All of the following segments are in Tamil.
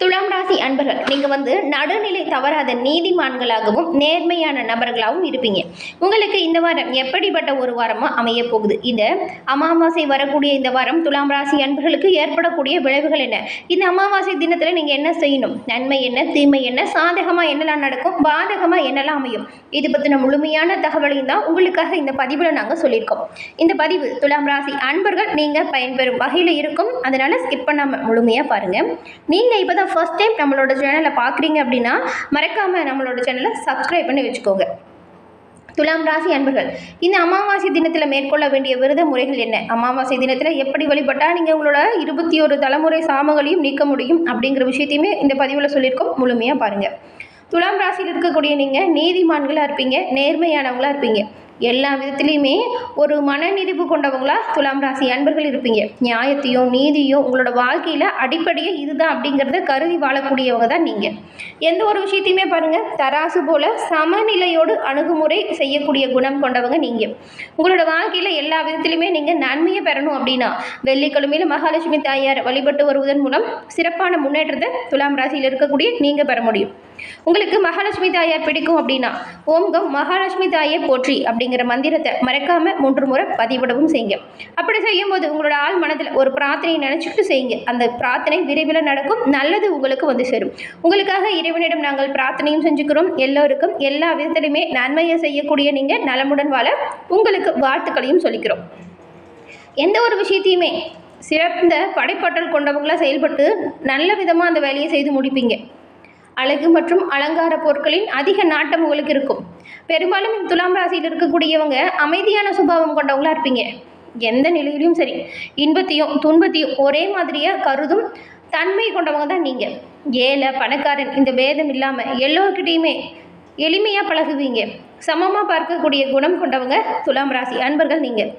துலாம் ராசி அன்பர்கள், நீங்கள் நடுநிலை தவறாத நீதிமான்களாகவும் நேர்மையான நபர்களாகவும் இருப்பீங்க. உங்களுக்கு இந்த வாரம் எப்படிப்பட்ட ஒரு வாரமாக அமைய போகுது? இந்த அமாவாசை வரக்கூடிய இந்த வாரம் துலாம் ராசி அன்பர்களுக்கு ஏற்படக்கூடிய விளைவுகள் என்ன? இந்த அமாவாசை தினத்தில் நீங்கள் என்ன செய்யணும்? நன்மை என்ன, தீமை என்ன, சாதகமாக என்னெல்லாம் நடக்கும், பாதகமாக என்னெல்லாம் அமையும்? இது பற்றின முழுமையான தகவலையும் தான் உங்களுக்காக இந்த பதிவில் நாங்கள் சொல்லியிருக்கோம். இந்த பதிவு துலாம் ராசி அன்பர்கள் நீங்கள் பயன்பெறும் வகையில் இருக்கும். அதனால் ஸ்கிப் பண்ணாமல் முழுமையாக பாருங்கள். நீங்கள் இப்போ தான் ஃபர்ஸ்ட் டைம் நம்மளோட சேனலை பார்க்குறீங்க அப்படின்னா மறக்காமல் நம்மளோட சேனலை சப்ஸ்கிரைப் பண்ணி வச்சுக்கோங்க. துலாம் ராசி அன்பர்கள், இந்த அமாவாசை தினத்தில் மேற்கொள்ள வேண்டிய விரத முறைகள் என்ன? அமாவாசை தினத்தில் எப்படி வழிபட்டால் நீங்கள் உங்களோட 21 தலைமுறை சாமங்களையும் நீக்க முடியும் அப்படிங்கிற விஷயத்தையுமே இந்த பதிவில் சொல்லியிருக்கோம். முழுமையாக பாருங்கள். துலாம் ராசியில் இருக்கக்கூடிய நீங்கள் நீதிமான்களாக இருப்பீங்க, நேர்மையானவங்களாக இருப்பீங்க. எல்லா விதத்துலேயுமே ஒரு மனநிறைவு கொண்டவங்களா துலாம் ராசி அன்பர்கள் இருப்பீங்க. நியாயத்தையும் நீதியும் உங்களோட வாழ்க்கையில் அடிப்படையே இதுதான் அப்படிங்கிறத கருதி வாழக்கூடியவங்க தான் நீங்கள். எந்த ஒரு விஷயத்தையுமே பாருங்கள், தராசு போல் சமநிலையோடு அணுகுமுறை செய்யக்கூடிய குணம் கொண்டவங்க நீங்கள். உங்களோட வாழ்க்கையில் எல்லா விதத்துலையுமே நீங்கள் நன்மையை பெறணும் அப்படின்னா வெள்ளிக்கிழமையில் மகாலட்சுமி தாயார் வழிபட்டு வருவதன் மூலம் சிறப்பான முன்னேற்றத்தை துலாம் ராசியில் இருக்கக்கூடிய நீங்கள் பெற முடியும். உங்களுக்கு மகாலட்சுமி தாயார் பிடிக்கும் அப்படின்னா ஓம்கம் மகாலட்சுமி தாயை போற்றி அப்படிங்கிற மந்திரத்தை மறக்காம 3 முறை பதிவிடவும் செய்யுங்க. அப்படி செய்யும் போது உங்களோட ஆள் மனதில் ஒரு பிரார்த்தனை நினைச்சிட்டு செய்யுங்க. அந்த பிரார்த்தனை விரைவில் நடக்கும், நல்லது உங்களுக்கு வந்து சேரும். உங்களுக்காக இறைவனிடம் நாங்கள் பிரார்த்தனையும் செஞ்சுக்கிறோம். எல்லோருக்கும் எல்லா விதத்திலுமே நன்மையை செய்யக்கூடிய நீங்கள் நலமுடன் வாழ உங்களுக்கு வாழ்த்துக்களையும் சொல்லிக்கிறோம். எந்த ஒரு விஷயத்தையுமே சிறந்த படைப்பாற்றல் கொண்டவங்களாக செயல்பட்டு நல்ல விதமாக அந்த வேலையை செய்து முடிப்பீங்க. அழகு மற்றும் அலங்கார பொருட்களின் அதிக நாட்டம் உங்களுக்கு இருக்கும். பெரும்பாலும் துலாம் ராசியில் இருக்கக்கூடியவங்க அமைதியான சுபாவம் கொண்டவங்களா இருப்பீங்க. எந்த நிலையிலும் சரி, இன்பத்தையும் துன்பத்தையும் ஒரே மாதிரியாக கருதும் தன்மை கொண்டவங்க தான் நீங்கள். ஏழை பணக்காரன் இந்த பேதம் இல்லாமல் எல்லோருக்கிட்டையுமே எளிமையாக பழகுவீங்க. சமமாக பார்க்கக்கூடிய குணம் கொண்டவங்க துலாம் ராசி அன்பர்கள் நீங்கள்.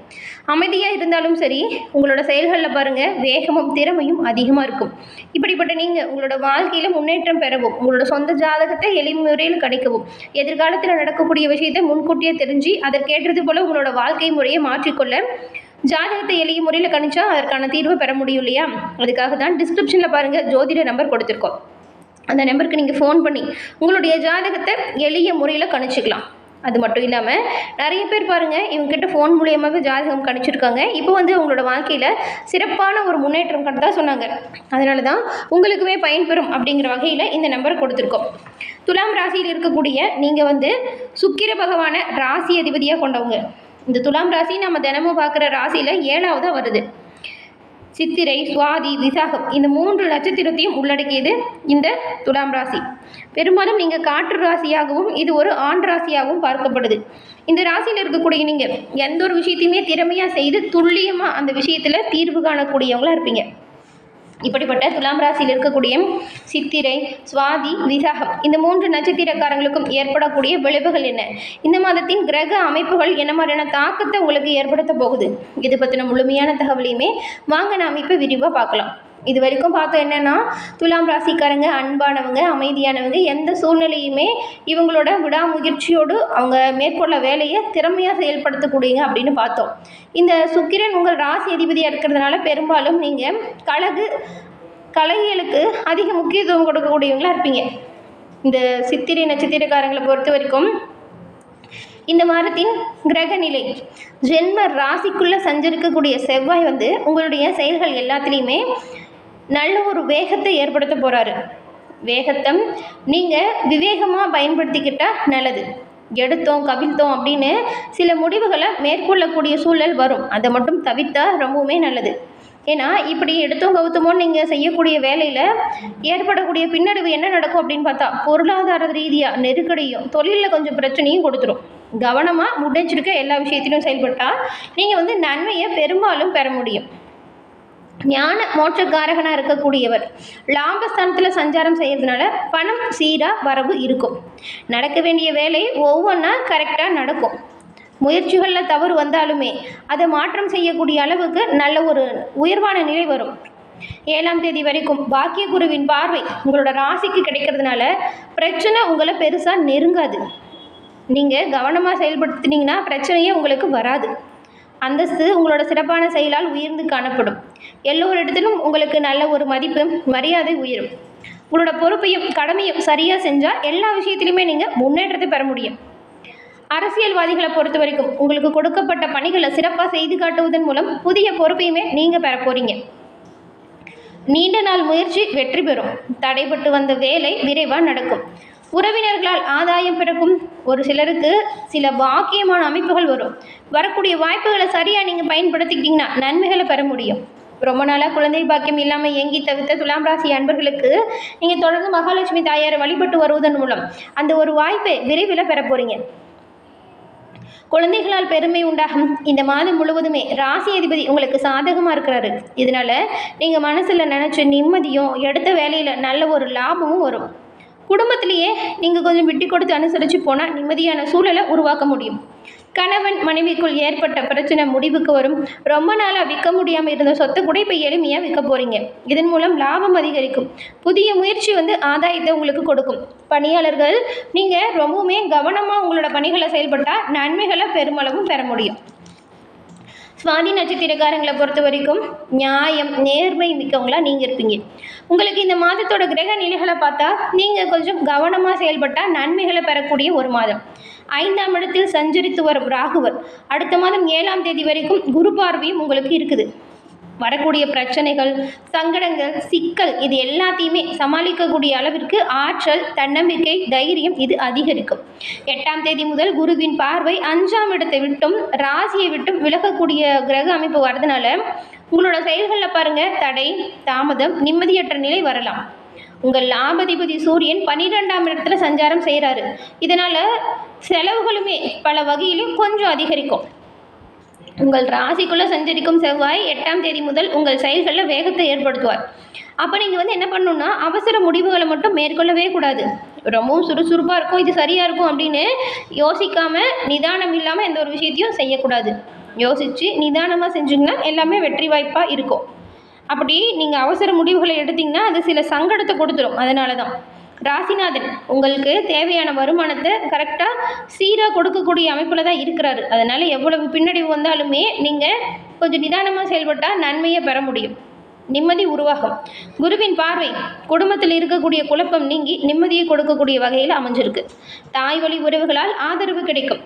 அமைதியாக இருந்தாலும் சரி, உங்களோட செயல்களில் பாருங்கள் வேகமும் திறமையும் அதிகமாக இருக்கும். இப்படிப்பட்ட நீங்கள் உங்களோட வாழ்க்கையில் முன்னேற்றம் பெறவும், உங்களோட சொந்த ஜாதகத்தை எளிமுறையில் கிடைக்கவும், எதிர்காலத்தில் நடக்கக்கூடிய விஷயத்தை முன்கூட்டியே தெரிஞ்சு அதற்கேற்றது போல் உங்களோட வாழ்க்கை முறையை மாற்றிக்கொள்ள ஜாதகத்தை எளிய முறையில் கணிச்சா அதற்கான தீர்வை பெற முடியும் இல்லையா? அதுக்காக தான் டிஸ்கிரிப்ஷனில் பாருங்கள் ஜோதிட நம்பர் கொடுத்துருக்கோம். அந்த நம்பருக்கு நீங்கள் ஃபோன் பண்ணி உங்களுடைய ஜாதகத்தை எளிய முறையில் கணிச்சிக்கலாம். அது மட்டும் இல்லாமல் நிறைய பேர் பாருங்கள் இவங்ககிட்ட ஃபோன் மூலியமாகவே ஜாதகம் கணிச்சிருக்காங்க. இப்போ உங்களோட வாழ்க்கையில் சிறப்பான ஒரு முன்னேற்றம் கண்டதா சொன்னாங்க. அதனால தான் உங்களுக்குமே பயன்பெறும் அப்படிங்கிற வகையில் இந்த நம்பரை கொடுத்துருக்கோம். துலாம் ராசியில் இருக்கக்கூடிய நீங்கள் சுக்கிர பகவானை ராசி அதிபதியாக கொண்டவங்க. இந்த துலாம் ராசி நம்ம தினமும் பார்க்குற ராசியில் 7ஆவதாக வருது. சித்திரை, சுவாதி, விசாகம் இந்த 3 நட்சத்திரத்தையும் உள்ளடக்கியது இந்த துலாம் ராசி. பெரும்பாலும் நீங்கள் காற்று ராசியாகவும் இது ஒரு ஆண் ராசியாகவும் பார்க்கப்படுது. இந்த ராசியில் இருக்கக்கூடிய நீங்கள் எந்த ஒரு விஷயத்தையுமே திறமையாக செய்து துல்லியமாக அந்த விஷயத்தில் தீர்வு காணக்கூடியவங்களாக இருப்பீங்க. இப்படிப்பட்ட துலாம் ராசியில் இருக்கக்கூடிய சித்திரை, சுவாதி, விசாகம் இந்த 3 நட்சத்திரக்காரங்களுக்கும் ஏற்படக்கூடிய விளைவுகள் என்ன? இந்த மாதத்தின் கிரக அமைப்புகள் என்ன மாதிரியான தாக்கத்தை உங்களுக்கு ஏற்படுத்த போகுது? இது பற்றின முழுமையான தகவலையுமே வாங்க நாம் இப்போ விரிவாக பார்க்கலாம். இது வரைக்கும் பார்த்தோம் என்னென்னா, துலாம் ராசிக்காரங்க அன்பானவங்க, அமைதியானவங்க, எந்த சூழ்நிலையுமே இவங்களோட விடாமுயற்சியோடு அவங்க மேற்கொள்ள வேலையை திறமையாக செயல்படுத்தக்கூடியங்க அப்படின்னு பார்த்தோம். இந்த சுக்கிரன் உங்கள் ராசி அதிபதியாக இருக்கிறதுனால பெரும்பாலும் நீங்கள் கலைகளுக்கு அதிக முக்கியத்துவம் கொடுக்கக்கூடியவங்களாக இருப்பீங்க. இந்த சித்திரை நட்சத்திரக்காரங்களை பொறுத்த வரைக்கும் இந்த வாரத்தின் கிரக நிலை ஜென்ம ராசிக்குள்ளே சஞ்சரிக்கக்கூடிய செவ்வாய் உங்களுடைய செயல்கள் எல்லாத்துலேயுமே நல்ல ஒரு வேகத்தை ஏற்படுத்த போகிறாரு. வேகத்தை நீங்கள் விவேகமாக பயன்படுத்திக்கிட்டால் நல்லது. எடுத்தோம் கவிழ்த்தோம் அப்படின்னு சில முடிவுகளை மேற்கொள்ளக்கூடிய சூழல் வரும். அதை மட்டும் தவிர்த்தா ரொம்பவுமே நல்லது. ஏன்னா இப்படி எடுத்தோம் கவுத்தமோன்னு நீங்கள் செய்யக்கூடிய வேலையில் ஏற்படக்கூடிய பின்னடைவு என்ன நடக்கும் அப்படின்னு பார்த்தா பொருளாதார ரீதியாக நெருக்கடியும் தொழிலில் கொஞ்சம் பிரச்சனையும் கொடுத்துரும். கவனமாக முன்னெச்சரிக்க எல்லா விஷயத்திலும் செயல்பட்டால் நீங்கள் நன்மையை பெரும்பாலும் பெற முடியும். ஞான மோட்சக்காரகனாக இருக்கக்கூடியவர் லாபஸ்தானத்தில் சஞ்சாரம் செய்கிறதுனால பணம் சீராக வரவு இருக்கும். நடக்க வேண்டிய வேலை ஒவ்வொன்றா கரெக்டாக நடக்கும். முயற்சிகளில் தவறு வந்தாலுமே அதை மாற்றம் செய்யக்கூடிய அளவுக்கு நல்ல ஒரு உயர்வான நிலை வரும். 7ஆம் தேதி வரைக்கும் பாக்கிய குருவின் பார்வை உங்களோட ராசிக்கு கிடைக்கிறதுனால பிரச்சனை உங்களை பெருசாக நெருங்காது. நீங்கள் கவனமாக செயல்படுத்தினீங்கன்னா பிரச்சனையே உங்களுக்கு வராது. அந்தஸ்து உங்களோட சிறப்பான செயலால் உயர்ந்து காணப்படும். எல்லோரிடத்திலும் உங்களுக்கு நல்ல ஒரு மதிப்பு மரியாதை உயரும். உங்களோட பொறுப்பையும் கடமையும் சரியாக செஞ்சால் எல்லா விஷயத்திலையுமே நீங்கள் முன்னேற்றத்தை பெற முடியும். அரசியல்வாதிகளை பொறுத்த வரைக்கும் உங்களுக்கு கொடுக்கப்பட்ட பணிகளை சிறப்பாக செய்து காட்டுவதன் மூலம் புதிய பொறுப்பையுமே நீங்கள் பெற போகிறீங்க. நீண்ட நாள் முயற்சி வெற்றி பெறும். தடைபட்டு வந்த வேலை விரைவாக நடக்கும். உறவினர்களால் ஆதாயம் பிறக்கும். ஒரு சிலருக்கு சில பாக்கியமான அமைப்புகள் வரும். வரக்கூடிய வாய்ப்புகளை சரியாக நீங்கள் பயன்படுத்திக்கிட்டிங்கன்னா நன்மைகளை பெற முடியும். ரொம்ப நாளாக குழந்தை பாக்கியம் இல்லாமல் ஏங்கி தவிர்த்த துலாம் ராசி அன்பர்களுக்கு நீங்கள் தொடர்ந்து மகாலட்சுமி தாயாரை வழிபட்டு வருவதன் மூலம் அந்த ஒரு வாய்ப்பை விரைவில் பெற போகிறீங்க. குழந்தைகளால் பெருமை உண்டாகும். இந்த மாதம் முழுவதுமே ராசி அதிபதி உங்களுக்கு சாதகமாக இருக்கிறாரு. இதனால நீங்கள் மனசில் நினச்ச நிம்மதியும் எடுத்த வேலையில் நல்ல ஒரு லாபமும் வரும். குடும்பத்திலேயே நீங்கள் கொஞ்சம் விட்டு கொடுத்து அனுசரித்து போனால் நிம்மதியான சூழலை உருவாக்க முடியும். கணவன் மனைவிக்குள் ஏற்பட்ட பிரச்சனை முடிவுக்கு வரும். ரொம்ப நாளாக விற்க முடியாமல் இருந்த சொத்தை கூட இப்போ எளிமையாக விற்க போகிறீங்க. இதன் மூலம் லாபம் அதிகரிக்கும். புதிய முயற்சி ஆதாயத்தை உங்களுக்கு கொடுக்கும். பணியாளர்கள் நீங்கள் ரொம்பவுமே கவனமாக உங்களோட பணிகளை செயல்பட்டால் நன்மைகளை பெருமளவும் பெற முடியும். சுவாதி நட்சத்திரக்காரங்களை பொறுத்த வரைக்கும் நியாயம் நேர்மை மிக்கவங்களா நீங்கள் இருப்பீங்க. உங்களுக்கு இந்த மாதத்தோட கிரக நிலைகளை பார்த்தா நீங்கள் கொஞ்சம் கவனமாக செயல்பட்டால் நன்மைகளை பெறக்கூடிய ஒரு மாதம். 5ஆம் இடத்தில் சஞ்சரித்து வரும் ராகுவர் அடுத்த மாதம் 7ஆம் தேதி வரைக்கும் குரு பார்வையும் உங்களுக்கு இருக்குது. வரக்கூடிய பிரச்சனைகள், சங்கடங்கள், சிக்கல் இது எல்லாத்தையுமே சமாளிக்கக்கூடிய அளவிற்கு ஆற்றல், தன்னம்பிக்கை, தைரியம் இது அதிகரிக்கும். 8ஆம் தேதி முதல் குருவின் பார்வை 5ஆம் இடத்தை விட்டும் ராசியை விட்டும் விலகக்கூடிய கிரக அமைப்பு வரதுனால உங்களோட செயல்களில் பாருங்கள் தடை, தாமதம், நிம்மதியற்ற நிலை வரலாம். உங்கள் லாபதிபதி சூரியன் 12ஆம் இடத்துல சஞ்சாரம் செய்கிறாரு. இதனால் செலவுகளுமே பல வகையிலும் கொஞ்சம் அதிகரிக்கும். உங்கள் ராசிக்குள்ளே சஞ்சரிக்கும் செவ்வாய் 8ஆம் தேதி முதல் உங்கள் செயல்களில் வேகத்தை ஏற்படுத்துவார். அப்போ நீங்கள் என்ன பண்ணணுன்னா அவசர முடிவுகளை மட்டும் மேற்கொள்ளவே கூடாது. ரொம்பவும் சுறுசுறுப்பாக இருக்கும், இது சரியாக இருக்கும் அப்படின்னு யோசிக்காமல் நிதானம் இல்லாமல் எந்த ஒரு விஷயத்தையும் செய்யக்கூடாது. யோசித்து நிதானமாக செஞ்சிங்கன்னா எல்லாமே வெற்றி வாய்ப்பாக இருக்கும். அப்படி நீங்கள் அவசர முடிவுகளை எடுத்திங்கன்னா அது சில சங்கடத்தை கொடுத்துரும். அதனால தான் ராசிநாதன் உங்களுக்கு தேவையான வருமானத்தை கரெக்டாக சீராக கொடுக்கக்கூடிய அமைப்பில் தான் இருக்கிறாரு. அதனால் எவ்வளவு பின்னடைவு வந்தாலுமே நீங்கள் கொஞ்சம் நிதானமாக செயல்பட்டால் நன்மையை பெற முடியும். நிம்மதி உருவாகும். குருவின் பார்வை குடும்பத்தில் இருக்கக்கூடிய குழப்பம் நீங்கி நிம்மதியை கொடுக்கக்கூடிய வகையில் அமைஞ்சிருக்கு. தாய் வழி உறவுகளால் ஆதரவு கிடைக்கும்.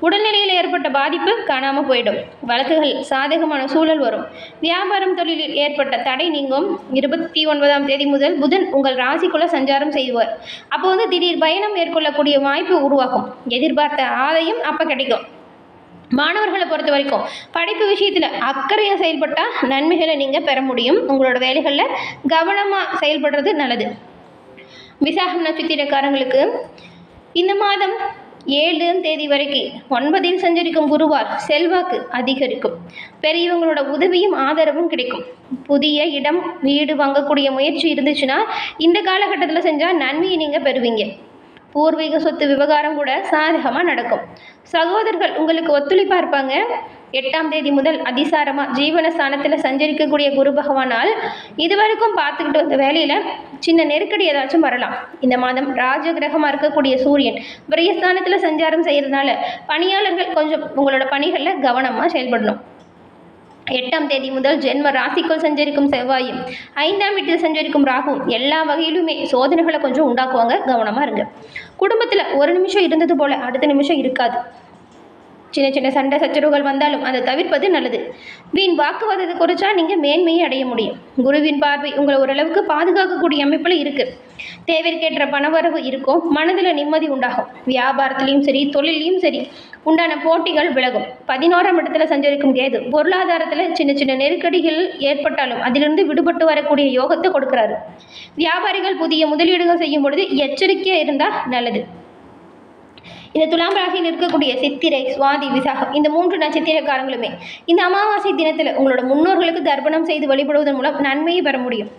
உடல்நிலையில் ஏற்பட்ட பாதிப்பு காணாமல் போயிடும். வழக்குகள் சாதகமான சூழல் வரும். வியாபாரம் தொழிலில் ஏற்பட்ட தடை நீங்கும். 29ஆம் தேதி முதல் புதன் உங்கள் ராசிக்குள்ள சஞ்சாரம் செய்வார். அப்போ திடீர் பயணம் மேற்கொள்ளக்கூடிய வாய்ப்பு உருவாகும். எதிர்பார்த்த ஆதாயம் அப்போ கிடைக்கும். மாணவர்களை பொறுத்த வரைக்கும் படிப்பு விஷயத்தில் அக்கறையாக செயல்பட்டால் நன்மைகளை நீங்கள் பெற முடியும். உங்களோட வேலைகளில் கவனமாக செயல்படுறது நல்லது. விசாகம் நட்சத்திரக்காரங்களுக்கு இந்த மாதம் 7ஆம் தேதி வரைக்கும் 9இல் சஞ்சரிக்கும் குருவால் செல்வாக்கு அதிகரிக்கும். பெரியவங்களோட உதவியும் ஆதரவும் கிடைக்கும். புதிய இடம் வீடு வாங்கக்கூடிய முயற்சி இருந்துச்சுன்னா இந்த காலகட்டத்தில் செஞ்சால் நன்மையை நீங்கள் பெறுவீங்க. பூர்வீக சொத்து விவகாரம் கூட சாதகமாக நடக்கும். சகோதரர்கள் உங்களுக்கு ஒத்துழைப்பாக இருப்பாங்க. 8ஆம் தேதி முதல் அதிசாரமாக ஜீவனஸ்தானத்தில் சஞ்சரிக்கக்கூடிய குரு பகவானால் இதுவரைக்கும் பார்த்துக்கிட்டு வந்த வேலையில் சின்ன நெருக்கடி ஏதாச்சும் வரலாம். இந்த மாதம் ராஜ கிரகமாக இருக்கக்கூடிய சூரியன் விரயஸ்தானத்தில் சஞ்சாரம் செய்கிறதுனால பணியாளர்கள் கொஞ்சம் உங்களோட பணிகளில் கவனமாக செயல்படணும். 8ஆம் தேதி முதல் ஜென்ம ராசிக்குள் சஞ்சரிக்கும் செவ்வாயும் 5ஆம் வீட்டில் சஞ்சரிக்கும் ராகுவும் எல்லா வகையிலுமே சோதனைகளை கொஞ்சம் உண்டாக்குவாங்க. கவனமாக இருங்க. குடும்பத்தில் ஒரு நிமிஷம் இருந்தது போல் அடுத்த நிமிஷம் இருக்காது. சின்ன சின்ன சண்டை சச்சரவுகள் வந்தாலும் அதை தவிர்ப்பது நல்லது. வீண் வாக்குவாதத்தை குறைச்சா நீங்கள் மேன்மையை அடைய முடியும். குருவின் பார்வை உங்களை ஓரளவுக்கு பாதுகாக்கக்கூடிய அமைப்பில் இருக்குது. தேவைக்கேற்ற பணவரவு இருக்கும். மனதில் நிம்மதி உண்டாகும். வியாபாரத்துலேயும் சரி தொழிலையும் சரி உண்டான போட்டிகள் விலகும். 11ஆம் இடத்துல சஞ்சரிக்கும் கேது பொருளாதாரத்தில் சின்ன சின்ன நெருக்கடிகள் ஏற்பட்டாலும் அதிலிருந்து விடுபட்டு வரக்கூடிய யோகத்தை கொடுக்குறாரு. வியாபாரிகள் புதிய முதலீடுகள் செய்யும் பொழுது எச்சரிக்கையாக இருந்தால் நல்லது. இந்த துலாம் ராசியில் இருக்கக்கூடிய சித்திரை, சுவாதி, விசாகம் இந்த 3 நட்சத்திரக்காரங்களுமே இந்த அமாவாசை தினத்தில் உங்களோட முன்னோர்களுக்கு தர்ப்பணம் செய்து வழிபடுவதன் மூலம் நன்மையை பெற முடியும்.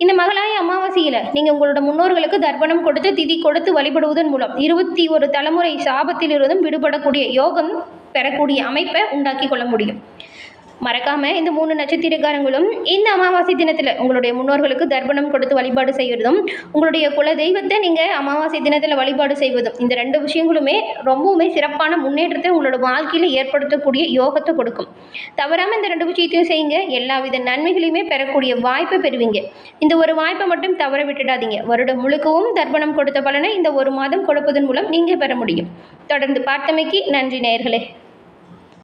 இந்த மகளாய அமாவாசையில் நீங்கள் உங்களோட முன்னோர்களுக்கு தர்ப்பணம் கொடுத்து திதி கொடுத்து வழிபடுவதன் மூலம் 21 தலைமுறை சாபத்தில் இருந்தும் விடுபடக்கூடிய யோகம் பெறக்கூடிய அமைப்பை உண்டாக்கி கொள்ள முடியும். மறக்காமல் இந்த 3 நட்சத்திரக்காரங்களும் இந்த அமாவாசை தினத்தில் உங்களுடைய முன்னோர்களுக்கு தர்ப்பணம் கொடுத்து வழிபாடு செய்வதும், உங்களுடைய குல தெய்வத்தை நீங்கள் அமாவாசை தினத்தில் வழிபாடு செய்வதும், இந்த 2 விஷயங்களுமே ரொம்பவுமே சிறப்பான முன்னேற்றத்தை உங்களோட வாழ்க்கையில் ஏற்படுத்தக்கூடிய யோகத்தை கொடுக்கும். தவறாமல் இந்த 2 விஷயத்தையும் செய்யுங்க. எல்லா வித நன்மைகளையுமே பெறக்கூடிய வாய்ப்பை பெறுவீங்க. இந்த ஒரு வாய்ப்பை மட்டும் தவற விட்டுடாதீங்க. வருடம் முழுக்கவும் தர்ப்பணம் கொடுத்த பலனை இந்த 1 மாதம் கொடுப்பதன் மூலம் நீங்கள் பெற முடியும். தொடர்ந்து பார்த்தமைக்கு நன்றி நேயர்களே.